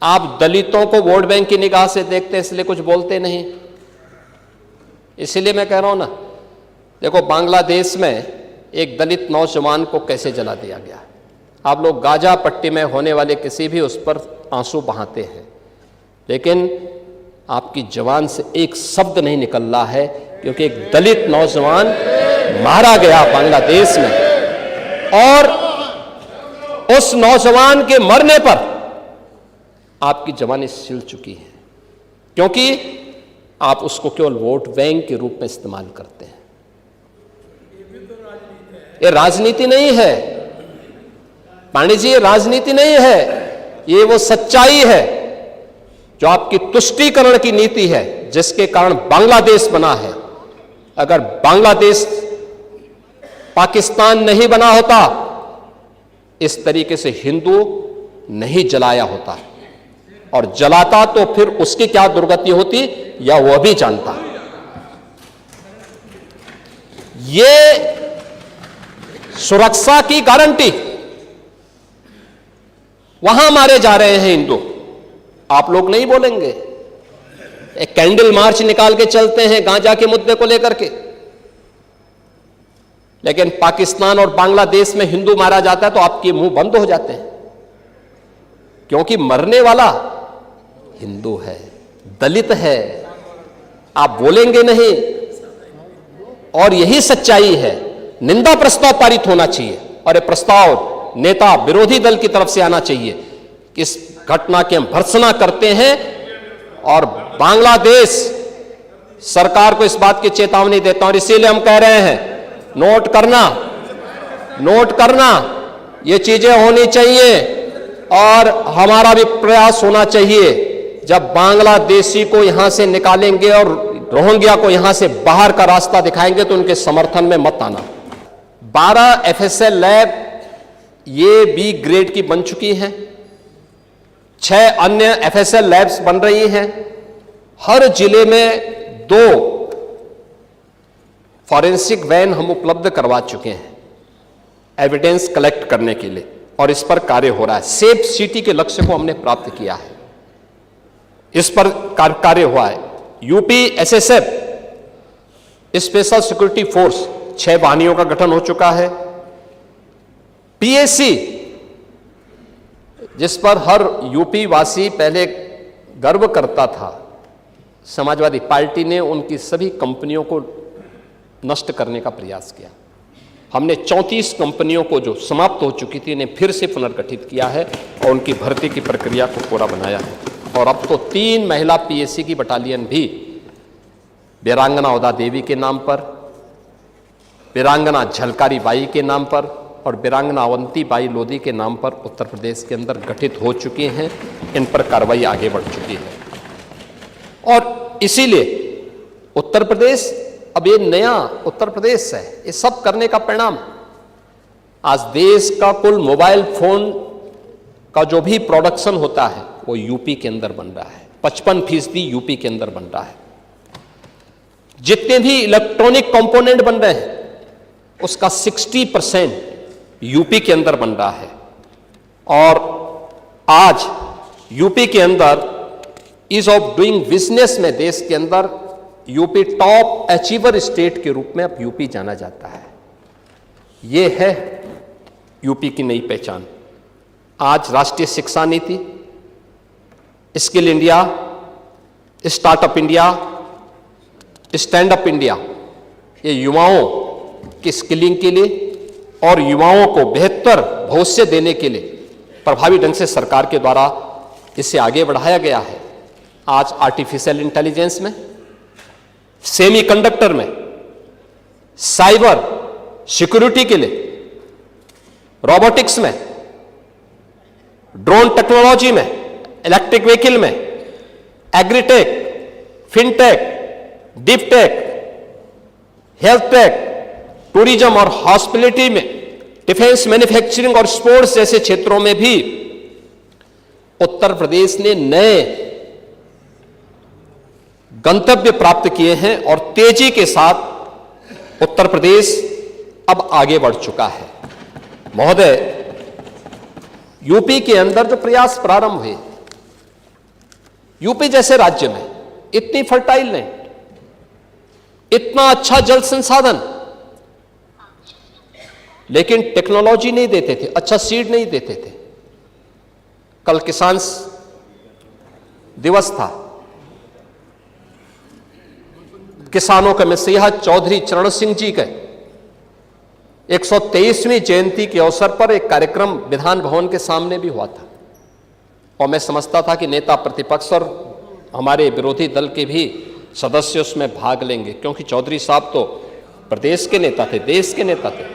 आप दलितों को वोट बैंक की निगाह से देखते हैं, इसलिए कुछ बोलते नहीं। इसीलिए मैं कह रहा हूं ना, देखो बांग्लादेश में एक दलित नौजवान को कैसे जला दिया गया। आप लोग गाजा पट्टी में होने वाले किसी भी उस पर आंसू बहाते हैं, लेकिन आपकी जबान से एक शब्द नहीं निकल रहा है, क्योंकि एक दलित नौजवान मारा गया बांग्लादेश में, और उस नौजवान के मरने पर आपकी जबानें सिल चुकी हैं, क्योंकि आप उसको केवल वोट बैंक के रूप में इस्तेमाल करते हैं। ये राजनीति नहीं है पांडे जी, ये राजनीति नहीं है, ये वो सच्चाई है जो आपकी तुष्टीकरण की नीति है, जिसके कारण बांग्लादेश बना है। अगर बांग्लादेश पाकिस्तान नहीं बना होता, इस तरीके से हिंदू नहीं जलाया होता, और जलाता तो फिर उसकी क्या दुर्गति होती या वह भी जानता। ये सुरक्षा की गारंटी, वहां मारे जा रहे हैं हिंदू, आप लोग नहीं बोलेंगे। एक कैंडल मार्च निकाल के चलते हैं गांजा के मुद्दे को लेकर के, लेकिन पाकिस्तान और बांग्लादेश में हिंदू मारा जाता है तो आपके मुंह बंद हो जाते हैं, क्योंकि मरने वाला हिंदू है, दलित है, आप बोलेंगे नहीं। और यही सच्चाई है। निंदा प्रस्ताव पारित होना चाहिए, और यह प्रस्ताव नेता विरोधी दल की तरफ से आना चाहिए। इस घटना की हम भर्त्सना करते हैं, और बांग्लादेश सरकार को इस बात की चेतावनी देता हूं, और इसीलिए हम कह रहे हैं, नोट करना, ये चीजें होनी चाहिए, और हमारा भी प्रयास होना चाहिए। जब बांग्लादेशी को यहां से निकालेंगे और रोहिंग्या को यहां से बाहर का रास्ता दिखाएंगे, तो उनके समर्थन में मत आना। 12 FSL लैब ये बी ग्रेड की बन चुकी हैं, 6 अन्य FSL लैब्स बन रही हैं। हर जिले में 2 फॉरेंसिक वैन हम उपलब्ध करवा चुके हैं एविडेंस कलेक्ट करने के लिए, और इस पर कार्य हो रहा है। सेफ सिटी के लक्ष्य को हमने प्राप्त किया है, इस पर कार्य हुआ है। UP SSF special security force 6 वाहिनियों का गठन हो चुका है। PSC, जिस पर हर यूपी वासी पहले गर्व करता था, समाजवादी पार्टी ने उनकी सभी कंपनियों को नष्ट करने का प्रयास किया। हमने 34 कंपनियों को जो समाप्त हो चुकी थी, इन्हें फिर से पुनर्गठित किया है और उनकी भर्ती की प्रक्रिया को पूरा बनाया है। और अब तो 3 महिला PSC की बटालियन भी वीरांगना उदा देवी के नाम पर, वीरांगना झलकारी बाई के नाम पर और वीरांगना अवंती बाई लोधी के नाम पर उत्तर प्रदेश के अंदर गठित हो चुकी हैं। इन पर कार्रवाई आगे बढ़ चुकी है, और इसीलिए उत्तर प्रदेश अब ये नया उत्तर प्रदेश है। ये सब करने का परिणाम, आज देश का कुल मोबाइल फोन का जो भी प्रोडक्शन होता है वो यूपी के अंदर बन रहा है। 55% यूपी के अंदर बन रहा है। जितने भी इलेक्ट्रॉनिक कंपोनेंट बन रहे हैं उसका 60% यूपी के अंदर बन रहा है। और आज यूपी के अंदर ईज ऑफ डूइंग बिजनेस में देश के अंदर यूपी टॉप अचीवर स्टेट के रूप में अब यूपी जाना जाता है। ये है यूपी की नई पहचान। आज राष्ट्रीय शिक्षा नीति, skill India, startup India, stand up India, ये युवाओं की स्किलिंग के लिए और युवाओं को बेहतर भविष्य देने के लिए प्रभावी ढंग से सरकार के द्वारा इसे आगे बढ़ाया गया है। आज आर्टिफिशियल इंटेलिजेंस में, सेमीकंडक्टर में, साइबर सिक्योरिटी के लिए, रोबोटिक्स में, ड्रोन टेक्नोलॉजी में, इलेक्ट्रिक व्हीकल में, agritech, fintech, deep tech, health take, tourism और हॉस्पिटैलिटी में, डिफेंस, मैन्युफैक्चरिंग और स्पोर्ट्स जैसे क्षेत्रों में भी उत्तर प्रदेश ने नए गंतव्य प्राप्त किए हैं और तेजी के साथ उत्तर प्रदेश अब आगे बढ़ चुका है। महोदय, यूपी के अंदर जो प्रयास प्रारंभ हुए, यूपी जैसे राज्य में इतनी फर्टाइल लैंड, इतना अच्छा जल संसाधन, लेकिन टेक्नोलॉजी नहीं देते थे, अच्छा सीड नहीं देते थे। कल किसान दिवस था, किसानों के मसीहा चौधरी चरण सिंह जी के 123वीं जयंती के अवसर पर एक कार्यक्रम विधान भवन के सामने भी हुआ था, और मैं समझता था कि नेता प्रतिपक्ष और हमारे विरोधी दल के भी सदस्य उसमें भाग लेंगे, क्योंकि चौधरी साहब तो प्रदेश के नेता थे, देश के नेता थे।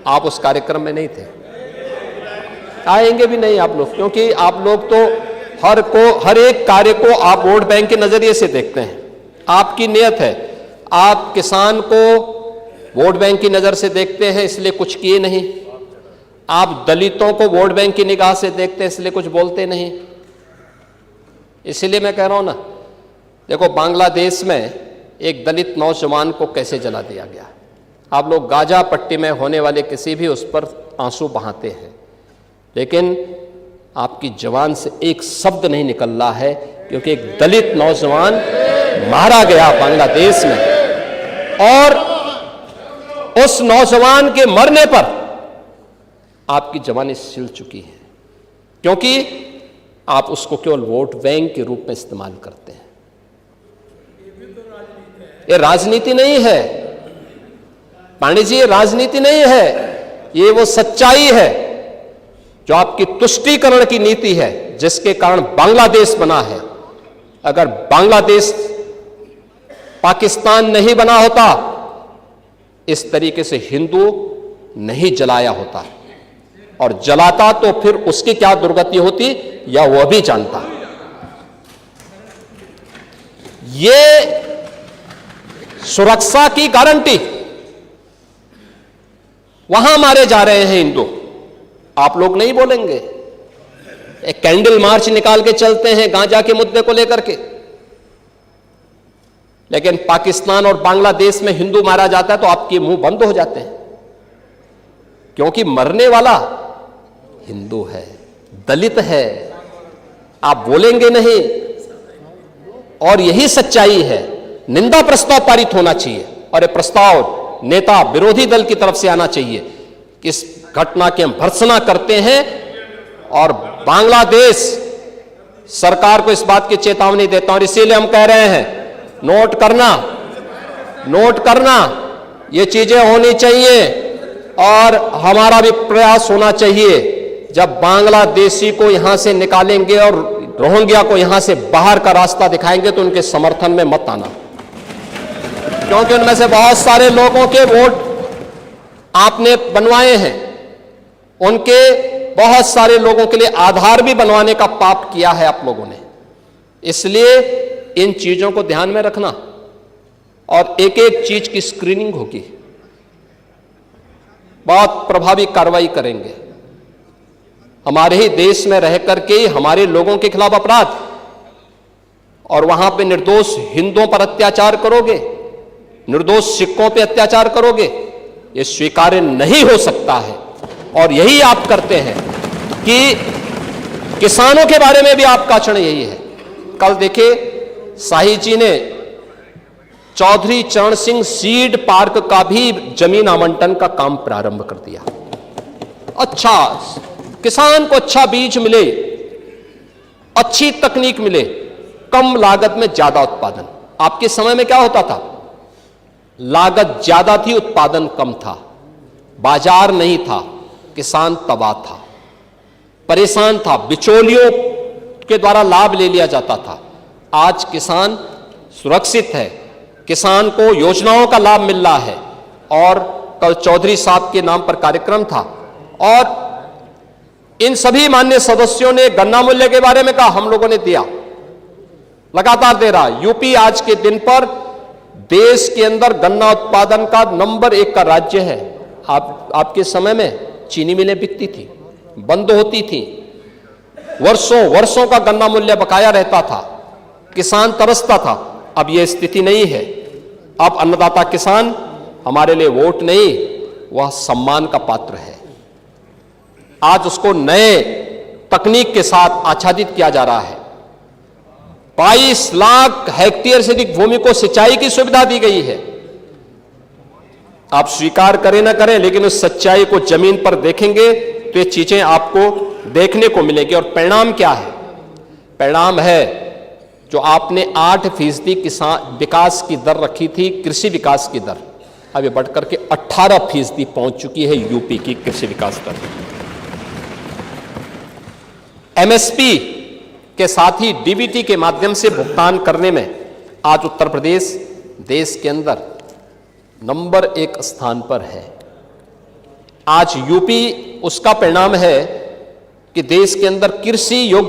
आप उस कार्यक्रम में नहीं थे, आएंगे भी नहीं आप लोग, क्योंकि आप लोग तो हर एक कार्य को आप वोट बैंक के नजरिए से देखते हैं। आपकी नियत है, आप किसान को वोट बैंक की नजर से देखते हैं इसलिए कुछ किए नहीं, आप दलितों को वोट बैंक की निगाह से देखते हैं इसलिए कुछ बोलते नहीं। इसलिए मैं कह रहा हूं ना, देखो बांग्लादेश में एक दलित नौजवान को कैसे जला दिया गया। आप लोग गाजा पट्टी में होने वाले किसी भी उस पर आंसू बहाते हैं, लेकिन आपकी जवान से एक शब्द नहीं निकल रहा है, क्योंकि एक दलित नौजवान मारा गया बांग्लादेश में, और उस नौजवान के मरने पर आपकी जवानी सिल चुकी है, क्योंकि आप उसको केवल वोट बैंक के रूप में इस्तेमाल करते हैं। ये राजनीति नहीं है पांडे जी, ये राजनीति नहीं है, ये वो सच्चाई है जो आपकी तुष्टीकरण की नीति है, जिसके कारण बांग्लादेश बना है। अगर बांग्लादेश पाकिस्तान नहीं बना होता, इस तरीके से हिंदू नहीं जलाया होता, और जलाता तो फिर उसकी क्या दुर्गति होती या वह भी जानता। ये सुरक्षा की गारंटी, वहां मारे जा रहे हैं हिंदू, आप लोग नहीं बोलेंगे। एक कैंडल मार्च निकाल के चलते हैं गांजा के मुद्दे को लेकर के, लेकिन पाकिस्तान और बांग्लादेश में हिंदू मारा जाता है तो आपके मुंह बंद हो जाते हैं, क्योंकि मरने वाला हिंदू है, दलित है, आप बोलेंगे नहीं। और यही सच्चाई है। निंदा प्रस्ताव पारित होना चाहिए, और यह प्रस्ताव नेता विरोधी दल की तरफ से आना चाहिए कि इस घटना की हम भर्त्सना करते हैं, और बांग्लादेश सरकार को इस बात की चेतावनी देता हूं। और इसीलिए हम कह रहे हैं, नोट करना, ये चीजें होनी चाहिए, और हमारा भी प्रयास होना चाहिए। जब बांग्लादेशी को यहां से निकालेंगे और रोहिंग्या को यहां से बाहर का रास्ता दिखाएंगे, तो उनके समर्थन में मत आना, क्योंकि उनमें से बहुत सारे लोगों के वोट आपने बनवाए हैं, उनके बहुत सारे लोगों के लिए आधार भी बनवाने का पाप किया है आप लोगों ने। इसलिए इन चीजों को ध्यान में रखना, और एक एक चीज की स्क्रीनिंग होगी, बहुत प्रभावी कार्रवाई करेंगे। हमारे ही देश में रह करके हमारे लोगों के खिलाफ अपराध, और वहां पे निर्दोष हिंदुओं पर अत्याचार करोगे, निर्दोष सिखों पे अत्याचार करोगे, ये स्वीकार्य नहीं हो सकता है। और यही आप करते हैं कि किसानों के बारे में भी आपका आचरण यही है। कल देखिए, शाही जी ने चौधरी चरण सिंह सीड पार्क का भी जमीन आवंटन का काम प्रारंभ कर दिया। अच्छा, किसान को अच्छा बीज मिले, अच्छी तकनीक मिले, कम लागत में ज्यादा उत्पादन। आपके समय में क्या होता था? लागत ज्यादा थी, उत्पादन कम था, बाजार नहीं था, किसान तबाह था, परेशान था, बिचौलियों के द्वारा लाभ ले लिया जाता था। आज किसान सुरक्षित है, किसान को योजनाओं का लाभ मिल रहा है। और कल चौधरी साहब के नाम पर कार्यक्रम था, और इन सभी माननीय सदस्यों ने गन्ना मूल्य के बारे में कहा, हम लोगों ने दिया, लगातार दे रहा। यूपी आज के दिन पर देश के अंदर गन्ना उत्पादन का नंबर 1 का राज्य है। आपके समय में चीनी मिलें बिकती थी, बंद होती थी, वर्षों का गन्ना मूल्य बकाया रहता था, किसान तरसता था। अब यह स्थिति नहीं है। अब अन्नदाता किसान हमारे लिए वोट नहीं, वह सम्मान का पात्र है। आज उसको नए तकनीक के साथ आच्छादित किया जा रहा है। 22 लाख हेक्टेयर से अधिक भूमि को सिंचाई की सुविधा दी गई है। आप स्वीकार करें ना करें, लेकिन उस सच्चाई को जमीन पर देखेंगे तो ये चीजें आपको देखने को मिलेगी। और परिणाम क्या है? परिणाम है जो आपने 8% किसान विकास की दर रखी थी, कृषि विकास की दर, अब ये बढ़कर के 18% पहुंच चुकी है यूपी की कृषि विकास दर। एमएसपी के साथ ही डीबीटी के माध्यम से भुगतान करने में आज उत्तर प्रदेश देश के अंदर नंबर 1 स्थान पर है। आज यूपी उसका परिणाम है कि देश के अंदर कृषि योग्य